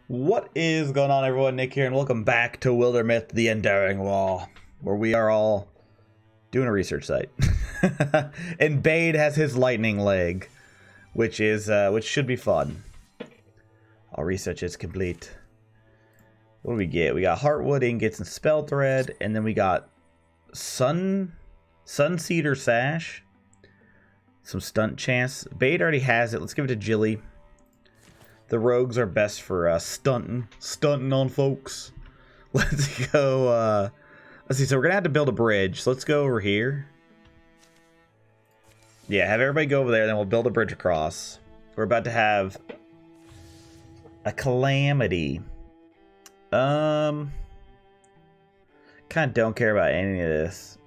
What is going on, everyone? Nick here, and welcome back to Wildermyth, the Enduring Wall, where we are all doing a research site. And Bade has his lightning leg, which should be fun. Our research is complete. What do we get? We got heartwood ingots and spell thread, and then we got sunseeder sash, some stunt chance. Bade already has it. Let's give it to Jilly. The rogues are best for stunting on folks. Let's go. Let's see. So we're gonna have to build a bridge. So let's go over here. Yeah, have everybody go over there, then we'll build a bridge across. We're about to have a calamity. Kind of don't care about any of this.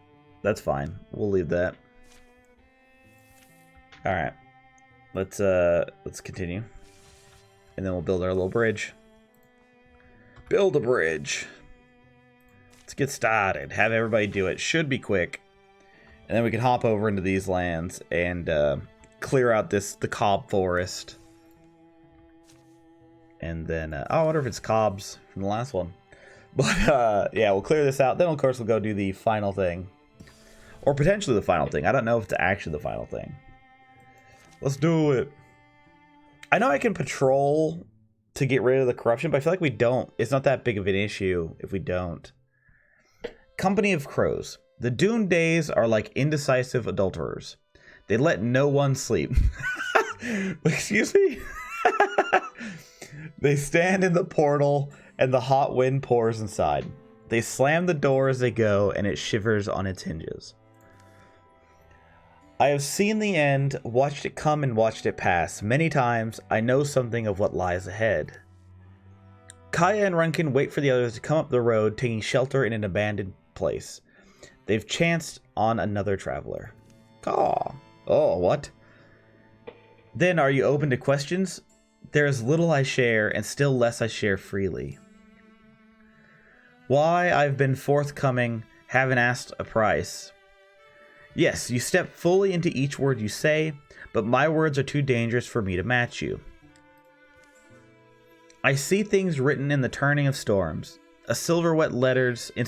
That's fine. We'll leave that. All right. Let's continue. And then we'll build our little bridge. Build a bridge. Let's get started. Have everybody do it. Should be quick. And then we can hop over into these lands and clear out the cob forest. And then, I wonder if it's cobs from the last one. But yeah, we'll clear this out. Then, of course, we'll go do the final thing. Or potentially the final thing. I don't know if it's actually the final thing. Let's do it. I know I can patrol to get rid of the corruption, but I feel like we don't. It's not that big of an issue if we don't. Company of Crows. The doomed days are like indecisive adulterers. They let no one sleep. Excuse me? They stand in the portal and the hot wind pours inside. They slam the door as they go and it shivers on its hinges. I have seen the end, watched it come and watched it pass. Many times, I know something of what lies ahead. Kaya and Runkin wait for the others to come up the road, taking shelter in an abandoned place. They've chanced on another traveler. Caw. Oh, what? Then, are you open to questions? There is little I share, and still less I share freely. Why I've been forthcoming, haven't asked a price. Yes, you step fully into each word you say, but my words are too dangerous for me to match you. I see things written in the turning of storms, in silver wet letters, in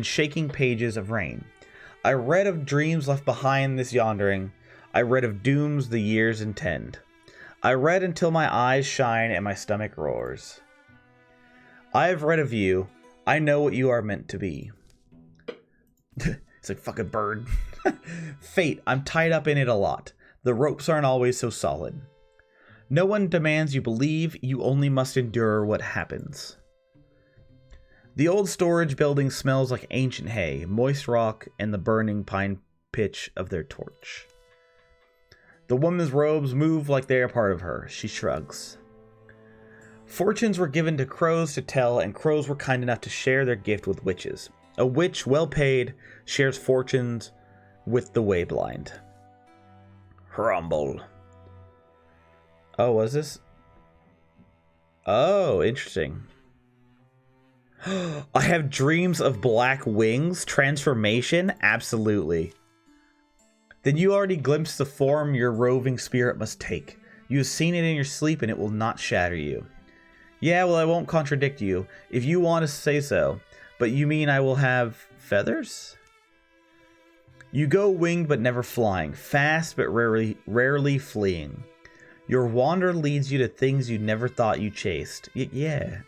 shaking pages of rain. I read of dreams left behind this yondering. I read of dooms the years intend. I read until my eyes shine and my stomach roars. I have read of you. I know what you are meant to be. It's like fucking bird. Fate, I'm tied up in it a lot. The ropes aren't always so solid. No one demands you believe, you only must endure what happens. The old storage building smells like ancient hay, moist rock, and the burning pine pitch of their torch. The woman's robes move like they are part of her. She shrugs. Fortunes were given to crows to tell, and crows were kind enough to share their gift with witches. A witch, well paid, shares fortunes with the wayblind. Rumble. Oh, what is this? Oh, interesting. I have dreams of black wings. Transformation? Absolutely. Then you already glimpsed the form your roving spirit must take. You have seen it in your sleep and it will not shatter you. Yeah, well, I won't contradict you, if you want to say so. But you mean I will have feathers? You go winged but never flying, fast but rarely fleeing. Your wander leads you to things you never thought you chased. Yeah.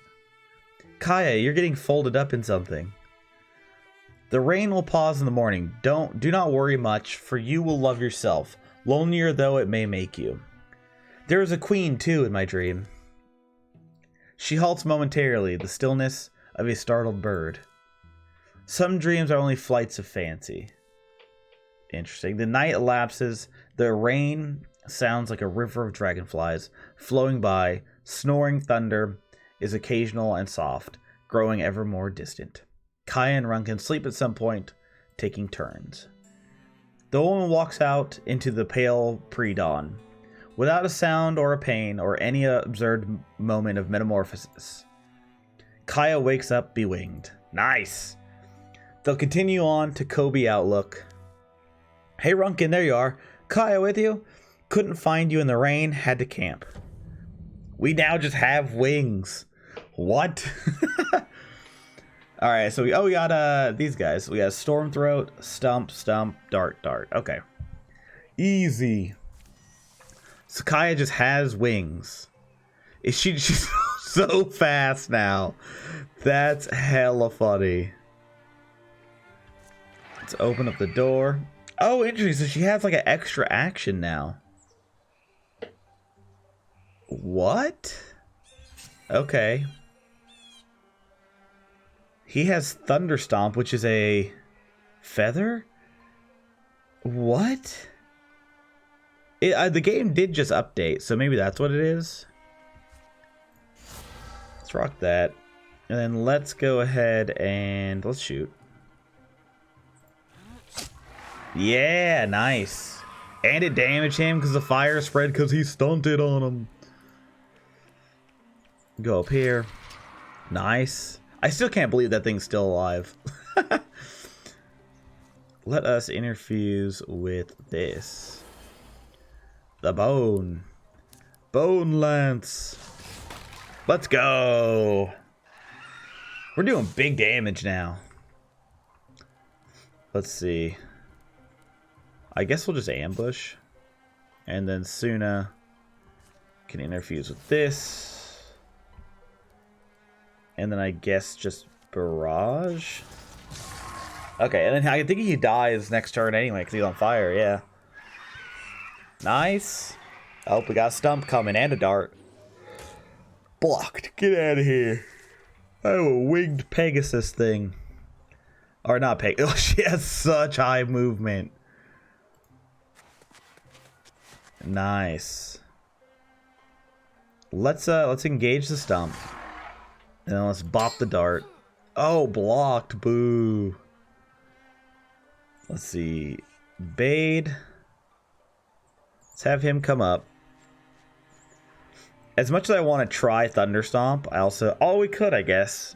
Kaya, you're getting folded up in something. The rain will pause in the morning. Do not worry much, for you will love yourself, lonelier though it may make you. There is a queen too in my dream. She halts momentarily, the stillness of a startled bird. Some dreams are only flights of fancy. Interesting. The night elapses. The rain sounds like a river of dragonflies flowing by. Snoring thunder is occasional and soft, growing ever more distant. Kaya and Runkin sleep at some point, taking turns. The woman walks out into the pale pre-dawn, without a sound or a pain or any absurd moment of metamorphosis. Kaya wakes up bewinged. Nice! They'll continue on to Kobe Outlook. Hey Runkin, there you are. Kaya with you? Couldn't find you in the rain, had to camp. We now just have wings. What? All right, so we got these guys. We got Storm Throat, Stump, Dart. Okay, easy. So Kaya just has wings. She's so fast now. That's hella funny. Let's open up the door. Oh, interesting. So she has like an extra action now. What? Okay. He has Thunder Stomp, which is a feather? What? The game did just update, so maybe that's what it is. Let's rock that. And then let's go ahead and let's shoot. Yeah, nice. And it damaged him because the fire spread because he stunted on him. Go up here. Nice. I still can't believe that thing's still alive. Let us interfuse with this. The bone. Bone lance. Let's go. We're doing big damage now. Let's see. I guess we'll just ambush. And then Suna can interfuse with this. And then I guess just barrage. Okay, and then I think he dies next turn anyway because he's on fire, yeah. Nice. Oh, we got a stump coming and a dart. Blocked. Get out of here. Oh, a winged Pegasus thing. Or not Pegasus. Oh, she has such high movement. Nice. Let's engage the stump. And then let's bop the dart. Oh, blocked. Boo. Let's see. Bade. Let's have him come up. As much as I want to try Thunder Stomp, I also... Oh, we could, I guess.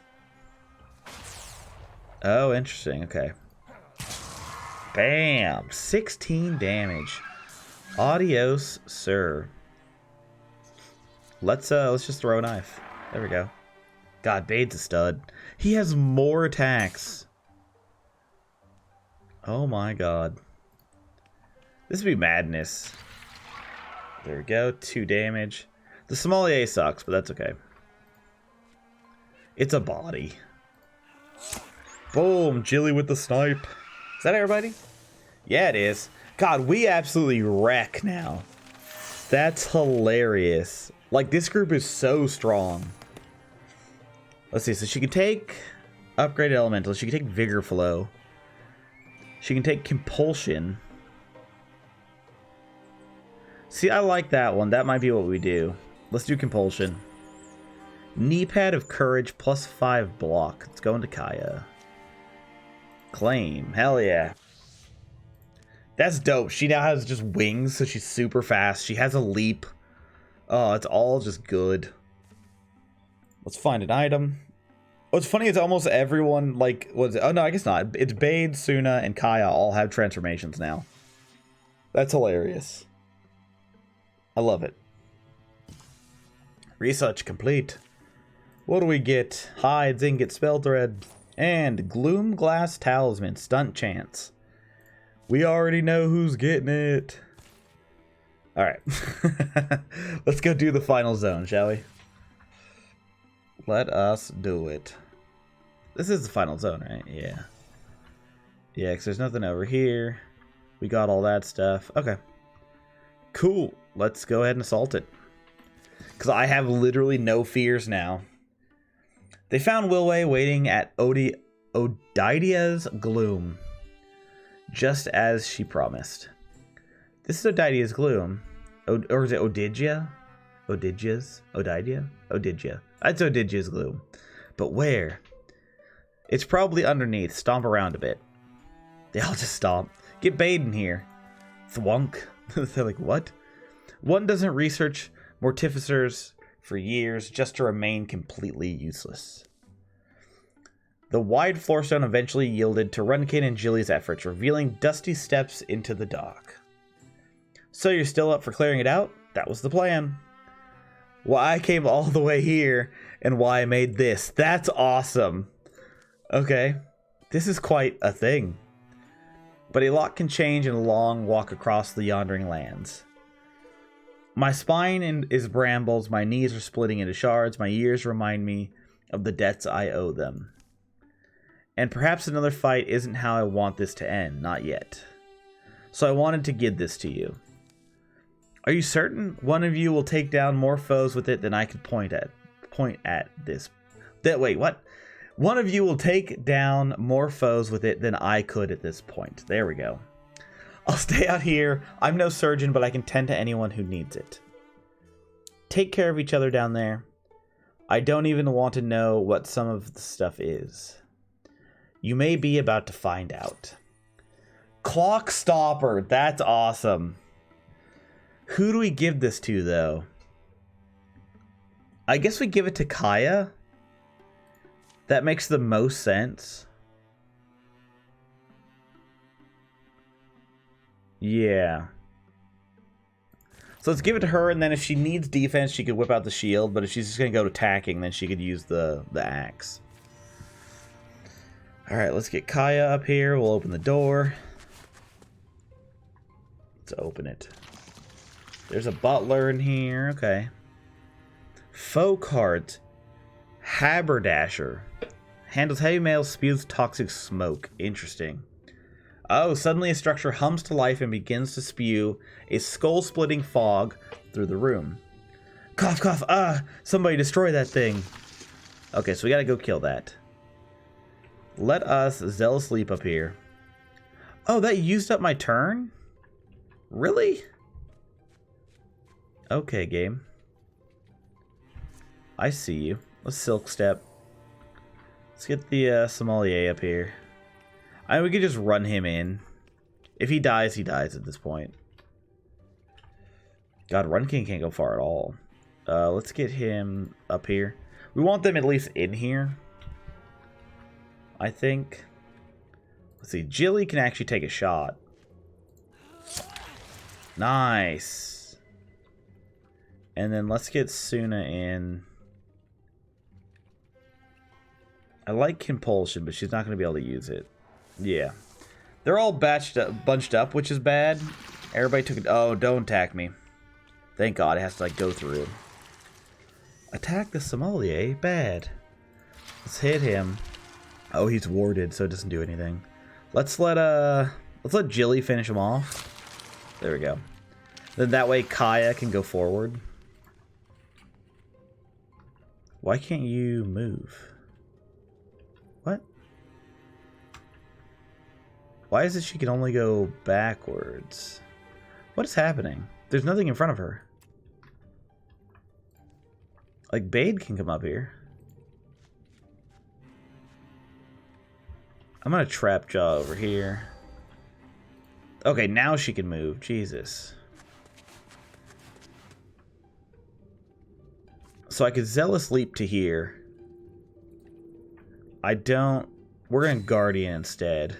Oh, interesting. Okay. Bam! 16 damage. Adios, sir. Let's just throw a knife. There we go. God, Bade's a stud. He has more attacks. Oh my god. This would be madness. There we go. 2 damage. The Sommelier sucks, but that's okay. It's a body. Boom! Jilly with the snipe. Is that everybody? Yeah, it is. God, we absolutely wreck now. That's hilarious. Like, this group is so strong. Let's see. So she can take Upgraded Elemental. She can take Vigor Flow. She can take Compulsion. See, I like that one. That might be what we do. Let's do Compulsion. Knee Pad of Courage plus 5 block. Let's go into Kaya. Claim. Hell yeah. That's dope. She now has just wings, so she's super fast. She has a leap. Oh, it's all just good. Let's find an item. What's funny is almost everyone, like, what's it? Oh, no, I guess not. It's Bade, Suna, and Kaya all have transformations now. That's hilarious. I love it. Research complete. What do we get? Hides, Ingot, Spell Thread, and Gloom Glass Talisman, Stunt Chance. We already know who's getting it. Alright. Let's go do the final zone, shall we? Let us do it. This is the final zone, right? Yeah. Yeah, because there's nothing over here. We got all that stuff. Okay. Cool. Let's go ahead and assault it. Because I have literally no fears now. They found Wilway waiting at Odidia's Gloom. Just as she promised. This is Odidia's Gloom. Or is it Odidia? Odidia's? Odidia? Odidia. It's Odidia's Gloom. But where? It's probably underneath. Stomp around a bit. They all just stomp. Get Bade in here. Thwunk. They're like, what? One doesn't research mortificers for years just to remain completely useless. The wide floorstone eventually yielded to Runkin and Jilly's efforts, revealing dusty steps into the dock. So you're still up for clearing it out? That was the plan. why I came all the way here and why I made this. That's awesome. Okay. This is quite a thing. But a lot can change in a long walk across the yondering lands. My spine is brambles, my knees are splitting into shards, my ears remind me of the debts I owe them. And perhaps another fight isn't how I want this to end, not yet. So I wanted to give this to you. Are you certain one of you will take down more foes with it than I could point at this? Wait, what? One of you will take down more foes with it than I could at this point. There we go. I'll stay out here. I'm no surgeon, but I can tend to anyone who needs it. Take care of each other down there. I don't even want to know what some of the stuff is. You may be about to find out. Clock Stopper. That's awesome. Who do we give this to, though? I guess we give it to Kaya. That makes the most sense. Yeah. So let's give it to her, and then if she needs defense, she could whip out the shield. But if she's just going to go to attacking, then she could use the axe. Alright, let's get Kaya up here. We'll open the door. Let's open it. There's a butler in here. Okay. Faux cards. Haberdasher. Handles heavy mail, spews toxic smoke. Interesting. Oh, suddenly a structure hums to life and begins to spew a skull-splitting fog through the room. Cough, cough. Somebody destroy that thing. Okay, so we gotta go kill that. Let us zealous leap up here. Oh, that used up my turn? Really? Okay, game. I see you. Let's silk step. Let's get the sommelier up here. I mean, we could just run him in. If he dies, he dies at this point. God, Runkin can't go far at all. Let's get him up here. We want them at least in here, I think. Let's see. Jilly can actually take a shot. Nice. And then let's get Suna in. I like compulsion, but she's not going to be able to use it. Yeah. They're all bunched up, which is bad. Everybody took it. Oh, don't attack me. Thank God it has to like go through. Attack the sommelier? Bad. Let's hit him. Oh, he's warded, so it doesn't do anything. Let's let Jilly finish him off. There we go. Then that way Kaya can go forward. Why can't you move? What? Why is it she can only go backwards? What is happening? There's nothing in front of her. Like, Bade can come up here. I'm gonna trap Jaw over here. Okay, now she can move. Jesus. So I could Zealous Leap to here. I don't... We're gonna Guardian instead.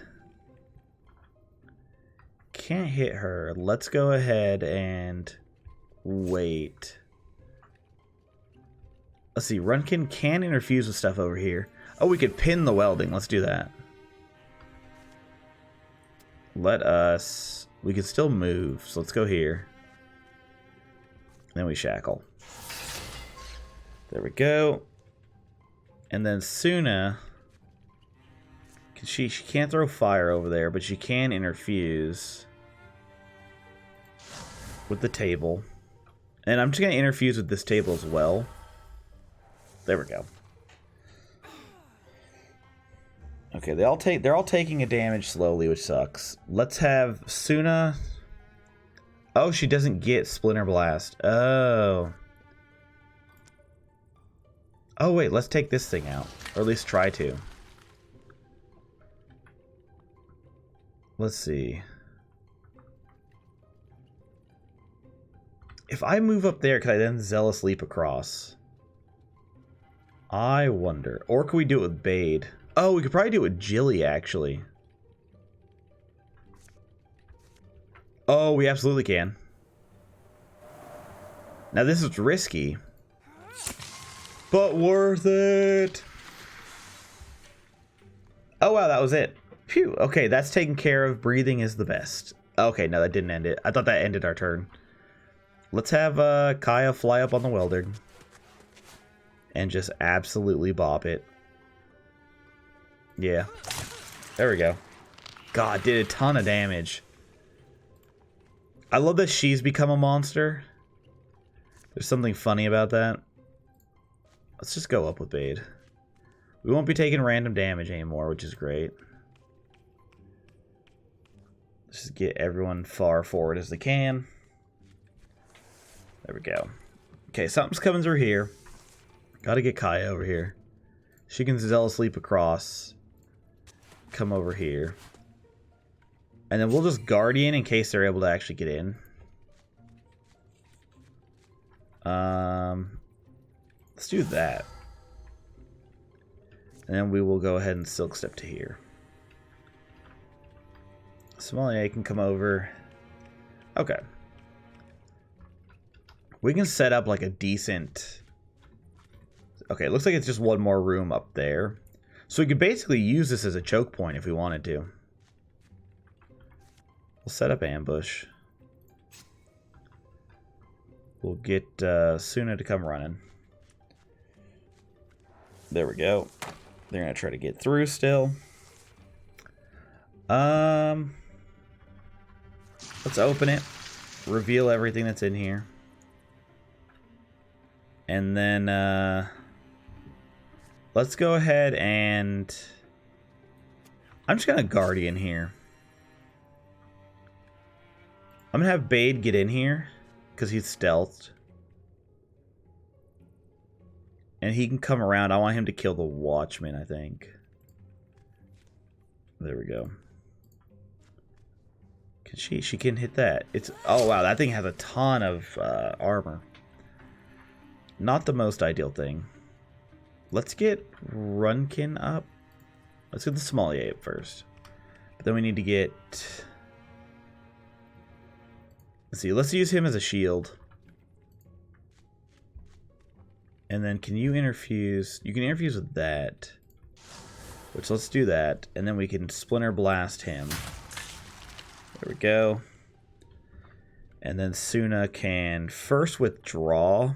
Can't hit her. Let's go ahead and wait. Let's see. Runkin can interfuse with stuff over here. Oh, we could pin the welding. Let's do that. Let us... We can still move, so let's go here. Then we shackle. There we go. And then Suna... She can't throw fire over there, but she can interfuse with the table. And I'm just going to interfuse with this table as well. There we go. Okay, they're all taking a damage slowly, which sucks. Let's have Suna. Oh, she doesn't get Splinter Blast. Oh. Oh wait, let's take this thing out, or at least try to. Let's see. If I move up there, can I then Zealous Leap across? I wonder. Or can we do it with Bade? Oh, we could probably do it with Jilly, actually. Oh, we absolutely can. Now, this is risky. But worth it. Oh, wow, that was it. Phew. Okay, that's taken care of. Breathing is the best. Okay, no, that didn't end it. I thought that ended our turn. Let's have Kaya fly up on the welder. And just absolutely bop it. Yeah. There we go. God, did a ton of damage. I love that she's become a monster. There's something funny about that. Let's just go up with Bade. We won't be taking random damage anymore, which is great. Let's just get everyone far forward as they can. There we go. Okay, something's coming through here. Gotta get Kaya over here. She can Zealous Leap across. Come over here. And then we'll just Guardian in case they're able to actually get in. Let's do that. And then we will go ahead and Silk Step to here. Somalia can come over. Okay. We can set up like a decent... Okay, it looks like it's just one more room up there. So we could basically use this as a choke point if we wanted to. We'll set up ambush. We'll get Suna to come running. There we go. They're going to try to get through still. Let's open it. Reveal everything that's in here. And then let's go ahead and... I'm just going to Guardian here. I'm going to have Bade get in here because he's stealthed. And he can come around. I want him to kill the Watchman, I think. There we go. Can she? She can hit that. It's... Oh, wow. That thing has a ton of armor. Not the most ideal thing. Let's get Runkin up. Let's get the Somalia up first. But then we need to get... Let's see. Let's use him as a shield. And then can you interfuse? You can interfuse with that. Which, let's do that. And then we can Splinter Blast him. There we go. And then Suna can first withdraw.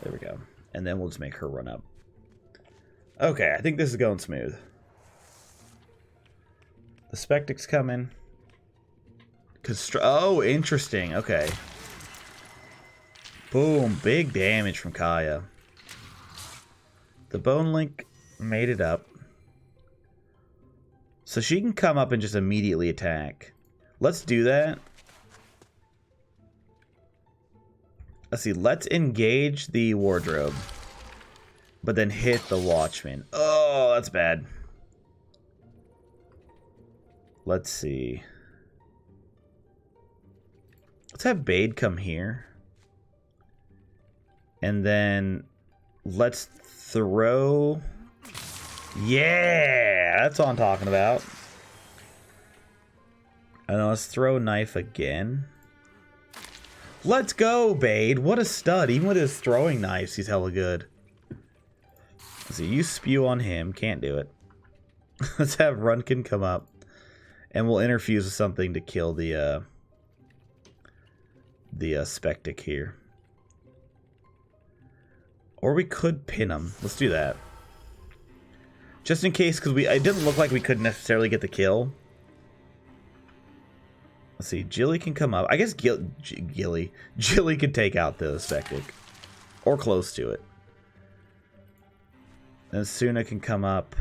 There we go. And then we'll just make her run up. Okay, I think this is going smooth. The Spectic's coming. Oh, interesting. Okay. Boom. Big damage from Kaya. The Bone Link made it up. So she can come up and just immediately attack. Let's do that. Let's see. Let's engage the Wardrobe. But then hit the Watchman. Oh, that's bad. Let's see. Let's have Bade come here. And then let's throw... Yeah! That's what I'm talking about. And then let's throw Knife again. Let's go, Bade! What a stud. Even with his throwing knives, he's hella good. Let's see, you spew on him. Can't do it. Let's have Runkin come up. And we'll interfuse with something to kill the Spectic here. Or we could pin him. Let's do that. Just in case, because it didn't look like we could necessarily get the kill. Let's see. Jilly can come up. I guess Jilly could take out the Spectic. Or close to it. And Suna can come up.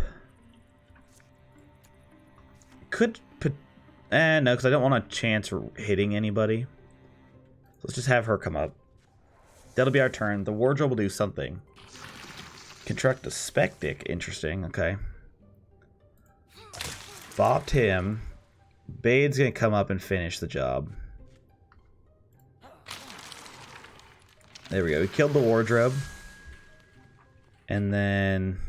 Could put... no, because I don't want a chance for hitting anybody. So let's just have her come up. That'll be our turn. The Wardrobe will do something. Construct a Spectic. Interesting. Okay. Bopped him. Bade's going to come up and finish the job. There we go. We killed the Wardrobe. And then...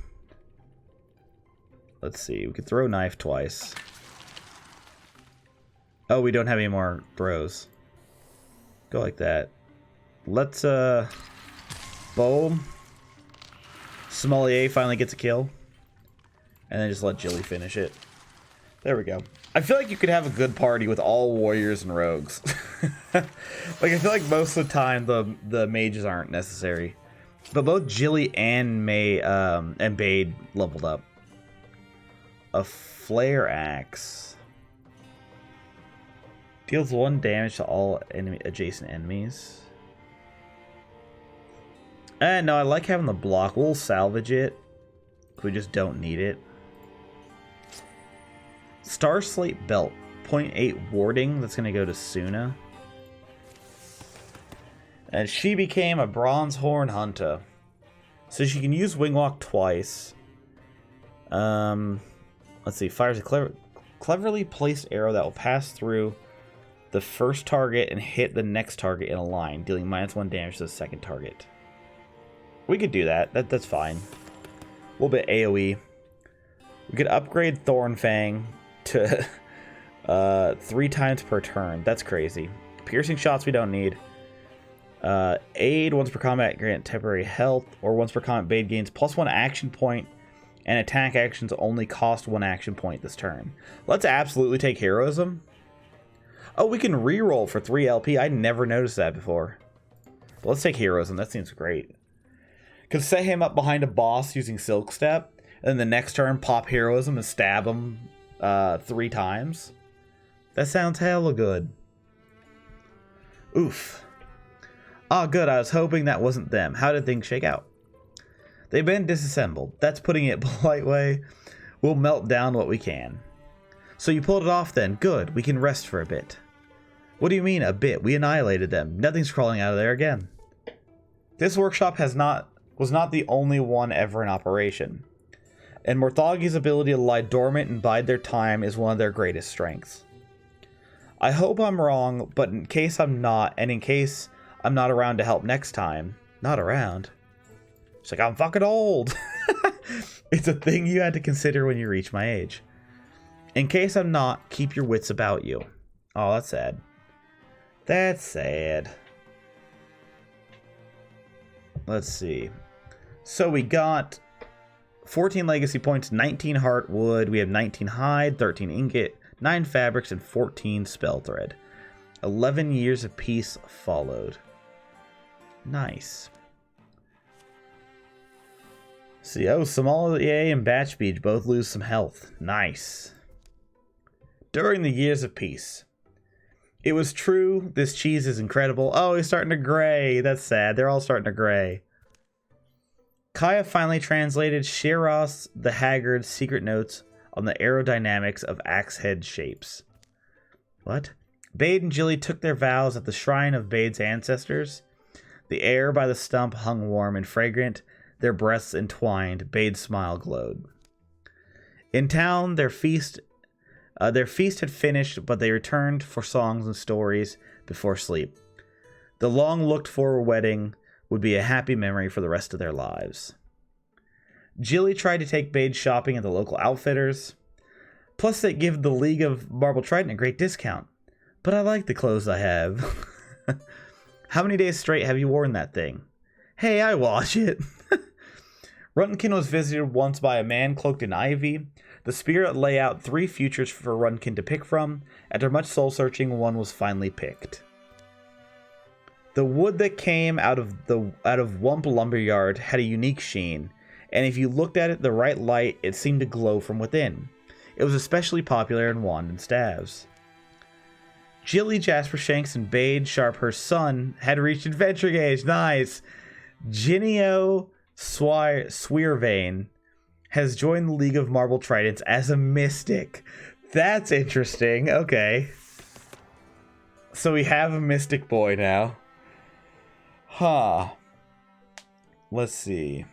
Let's see. We could throw Knife twice. Oh, we don't have any more throws. Go like that. Let's boom. Sommelier finally gets a kill. And then just let Jilly finish it. There we go. I feel like you could have a good party with all warriors and rogues. Like, I feel like most of the time the mages aren't necessary. But both Jilly and Bade leveled up. A flare axe. Deals 1 damage to all adjacent enemies. No, I like having the block. We'll salvage it. We just don't need it. Star Slate Belt. 0.8 warding. That's going to go to Suna. And she became a Bronze Horn Hunter. So she can use Wing Walk twice. Let's see. Fires a cleverly placed arrow that will pass through the first target and hit the next target in a line, dealing -1 damage to the second target. We could do that. That's fine. A little bit AoE. We could upgrade Thornfang to 3 times per turn. That's crazy. Piercing shots we don't need. Aid once per combat grant temporary health, or once per combat Bade gains +1 action point, and attack actions only cost 1 action point this turn. Let's absolutely take Heroism. Oh, we can reroll for 3 LP. I never noticed that before. But let's take Heroism. That seems great. Could set him up behind a boss using Silk Step, and then the next turn pop Heroism and stab him 3 times. That sounds hella good. Oof. Ah, good. I was hoping that wasn't them. How did things shake out? They've been disassembled. That's putting it polite way. We'll melt down what we can. So you pulled it off then. Good. We can rest for a bit. What do you mean, a bit? We annihilated them. Nothing's crawling out of there again. This workshop was not the only one ever in operation. And Morthagi's ability to lie dormant and bide their time is one of their greatest strengths. I hope I'm wrong, but in case I'm not, and in case I'm not around to help next time. Not around. She's like, I'm fucking old. It's a thing you had to consider when you reach my age. In case I'm not, keep your wits about you. Oh, that's sad. That's sad. Let's see. So we got 14 legacy points, 19 heartwood. We have 19 hide, 13 ingot, 9 fabrics, and 14 spell thread. 11 years of peace followed. Nice. See, oh, Sommelier and Batch Beach both lose some health. Nice. During the years of peace. It was true, this cheese is incredible. Oh, he's starting to gray. That's sad. They're all starting to gray. Kaya finally translated Shiraz the Haggard's secret notes on the aerodynamics of axe head shapes. What? Bade and Jilly took their vows at the shrine of Bade's ancestors. The air by the stump hung warm and fragrant. Their breaths entwined. Bade's smile glowed. In town, their feast had finished, but they returned for songs and stories before sleep. The long-looked-for wedding would be a happy memory for the rest of their lives. Jilly tried to take Bade shopping at the local outfitters. Plus, they give the League of Marble Trident a great discount. But I like the clothes I have. How many days straight have you worn that thing? Hey, I wash it. Runkin was visited once by a man cloaked in ivy. The spirit lay out 3 futures for Runkin to pick from. After much soul-searching, one was finally picked. The wood that came out of Wump Lumberyard had a unique sheen, and if you looked at it the right light, it seemed to glow from within. It was especially popular in wand and staves. Jilly, Jasper Shanks, and Bade Sharp, her son, had reached adventure age. Nice. Ginio Swearvane has joined the League of Marble Tridents as a mystic. That's interesting. Okay. So we have a mystic boy now. Huh. Let's see.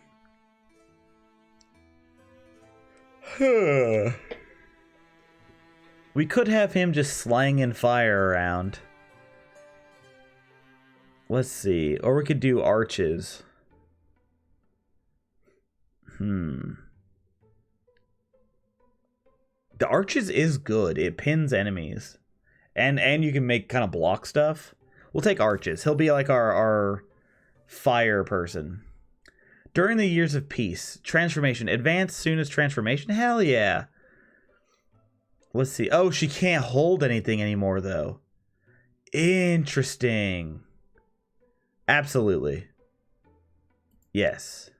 Huh. We could have him just slanging fire around. Let's see. Or we could do arches. The arches is good. It pins enemies. And you can make kind of block stuff. We'll take arches. He'll be like our fire person. During the years of peace, transformation. Advance soon as transformation? Hell yeah. Let's see. Oh, she can't hold anything anymore, though. Interesting. Absolutely. Yes.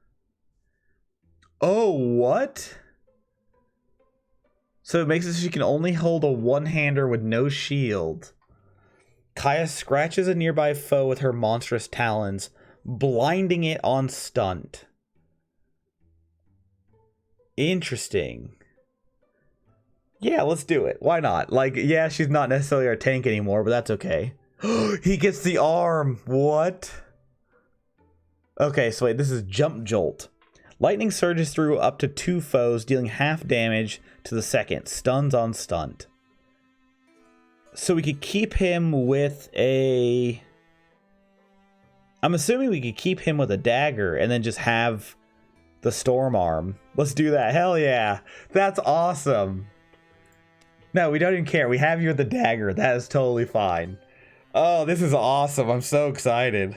Oh, what? So it makes it so she can only hold a one-hander with no shield. Kaya scratches a nearby foe with her monstrous talons, blinding it on stunt. Interesting. Yeah, let's do it. Why not? Like, yeah, she's not necessarily our tank anymore, but that's okay. He gets the arm. What? Okay, so wait, this is Jump Jolt. Lightning surges through up to 2 foes, dealing half damage to the second. Stuns on stunt. So we could keep him with a... I'm assuming we could keep him with a dagger and then just have the storm arm. Let's do that. Hell yeah. That's awesome. No, we don't even care. We have you with the dagger. That is totally fine. Oh, this is awesome. I'm so excited.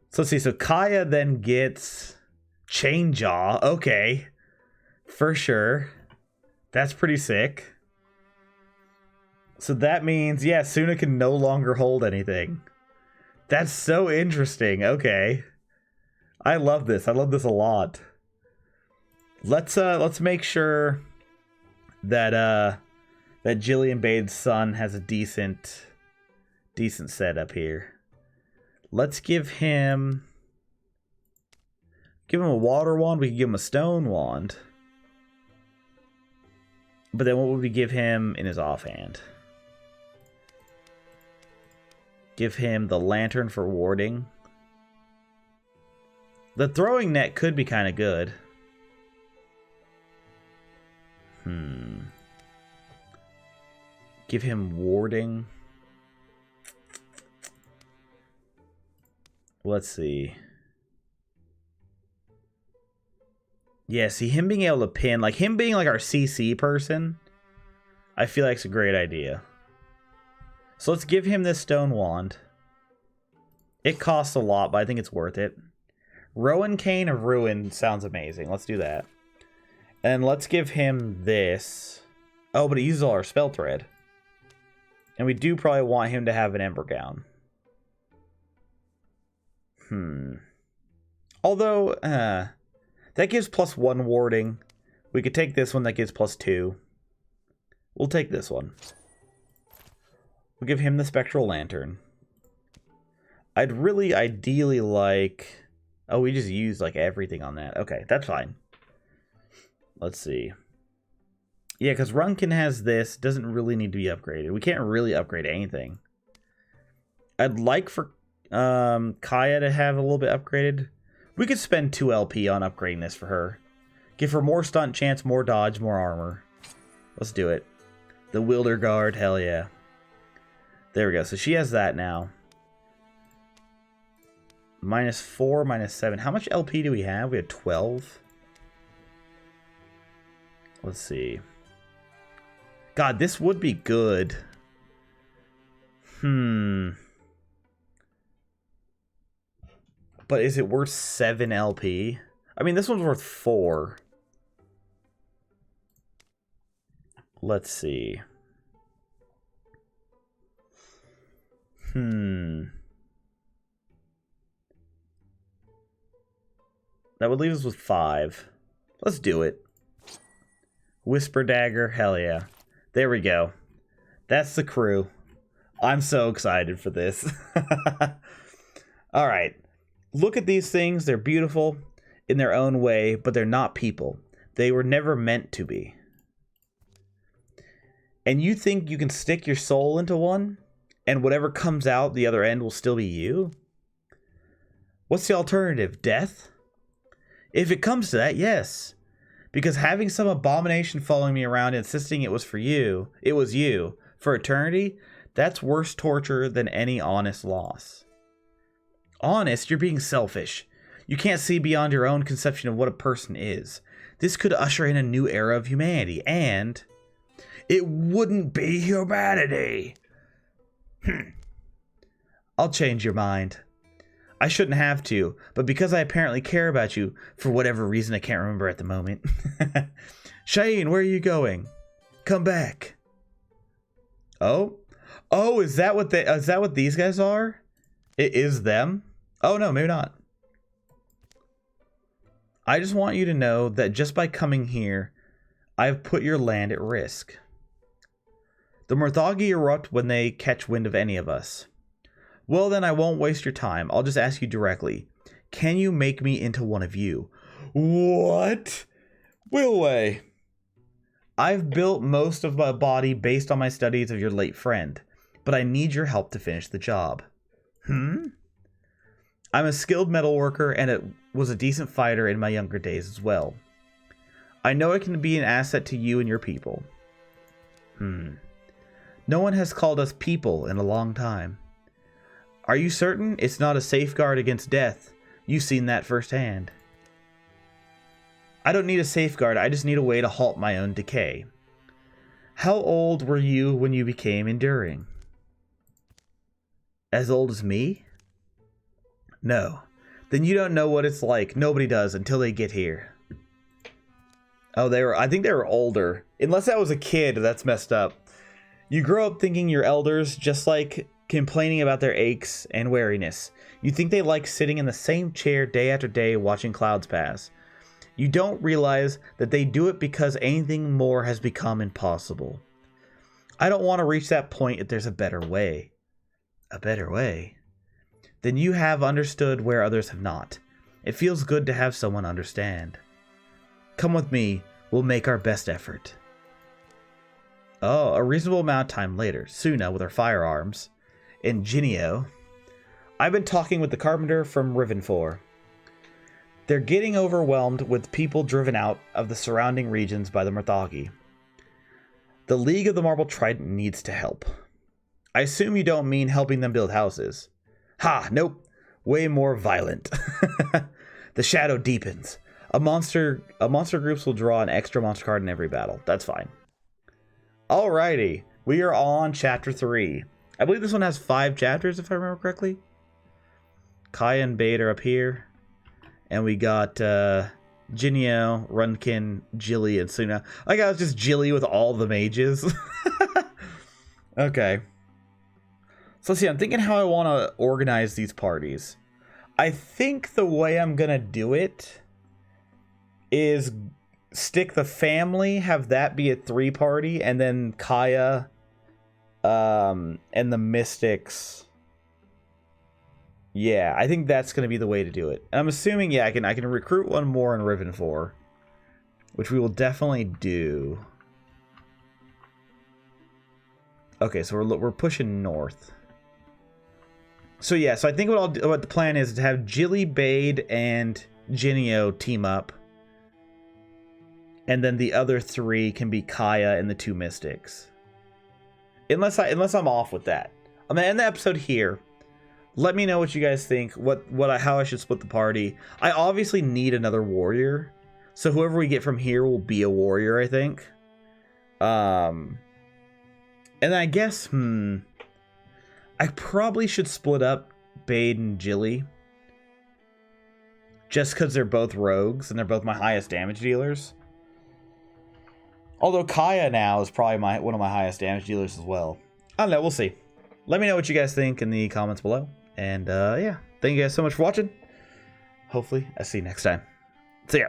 So let's see. So Kaya then gets Chainjaw. Okay. For sure. That's pretty sick. So that means, yeah, Suna can no longer hold anything. That's so interesting. Okay. I love this. I love this a lot. Let's make sure that that Jilly and Bade's son has a decent setup here. Let's give him a water wand. We can give him a stone wand. But then what would we give him in his offhand? Give him the lantern for warding. The throwing net could be kind of good. Give him warding. Let's see. Yeah, see, him being able to pin, like him being like our CC person, I feel like it's a great idea. So let's give him this stone wand. It costs a lot, but I think it's worth it. Rowan Cane of Ruin sounds amazing. Let's do that. And let's give him this. Oh, but he uses all our spell thread. And we do probably want him to have an Ember Gown. Although, that gives +1 warding. We could take this one that gives +2. We'll take this one. We'll give him the Spectral Lantern. I'd really ideally like... Oh, we just used like everything on that. Okay, that's fine. Let's see. Yeah, because Runkin has this. Doesn't really need to be upgraded. We can't really upgrade anything. I'd like for Kaya to have a little bit upgraded. We could spend 2 LP on upgrading this for her. Give her more stunt chance, more dodge, more armor. Let's do it. The Wilder Guard, hell yeah. There we go. So she has that now. -4, -7. How much LP do we have? We have 12. Let's see. God, this would be good. But is it worth 7 LP? I mean, this one's worth 4. Let's see. That would leave us with 5. Let's do it. Whisper Dagger, hell yeah. There we go. That's the crew. I'm so excited for this. Alright. Look at these things. They're beautiful in their own way, but they're not people. They were never meant to be. And you think you can stick your soul into one, and whatever comes out the other end will still be you? What's the alternative? Death? If it comes to that, yes. Because having some abomination following me around insisting it was you, for eternity, that's worse torture than any honest loss. Honest, you're being selfish. You can't see beyond your own conception of what a person is. This could usher in a new era of humanity, and it wouldn't be humanity. I'll change your mind. I shouldn't have to, but because I apparently care about you, for whatever reason I can't remember at the moment. Shane, where are you going? Come back. Oh? Oh, is that what these guys are? It is them? Oh no, maybe not. I just want you to know that just by coming here, I've put your land at risk. The Morthagi erupt when they catch wind of any of us. Well then, I won't waste your time. I'll just ask you directly. Can you make me into one of you? What? Wilway. I've built most of my body based on my studies of your late friend, but I need your help to finish the job. I'm a skilled metalworker and it was a decent fighter in my younger days as well. I know it can be an asset to you and your people. No one has called us people in a long time. Are you certain it's not a safeguard against death? You've seen that firsthand. I don't need a safeguard, I just need a way to halt my own decay. How old were you when you became enduring? As old as me? No. Then you don't know what it's like. Nobody does until they get here. Oh, I think they were older. Unless that was a kid, that's messed up. You grow up thinking you're elders, just like complaining about their aches and weariness. You think they like sitting in the same chair day after day watching clouds pass. You don't realize that they do it because anything more has become impossible. I don't want to reach that point if there's a better way. A better way? Then you have understood where others have not. It feels good to have someone understand. Come with me, we'll make our best effort. Oh, a reasonable amount of time later, Suna with her firearms. Ingenio. I've been talking with the carpenter from Rivenfor. They're getting overwhelmed with people driven out of the surrounding regions by the Morthagi. The League of the Marble Trident needs to help. I assume you don't mean helping them build houses. Ha, nope. Way more violent. The shadow deepens. A monster groups will draw an extra monster card in every battle. That's fine. Alrighty. We are on chapter 3. I believe this one has 5 chapters, if I remember correctly. Kaya and Bade are up here. And we got Jinio, Runkin, Jilly, and Suna. Like I was just Jilly with all the mages. Okay. So let's see, I'm thinking how I want to organize these parties. I think the way I'm going to do it is stick the family, have that be a 3 party, and then Kaya and the Mystics. Yeah, I think that's going to be the way to do it. And I'm assuming, yeah, I can recruit one more in Rivenfor, which we will definitely do. Okay, so we're pushing north. So yeah, so I think what the plan is to have Jilly, Bade, and Jinio team up. And then the other 3 can be Kaya and the 2 Mystics. Unless I'm off with that. I'm gonna end the episode here. Let me know what you guys think. How I should split the party. I obviously need another warrior, so whoever we get from here will be a warrior, I think. And I guess I probably should split up Bade and Jilly, just because they're both rogues and they're both my highest damage dealers. Although Kaya now is probably one of my highest damage dealers as well. I don't know, we'll see. Let me know what you guys think in the comments below. And yeah, thank you guys so much for watching. Hopefully, I'll see you next time. See ya.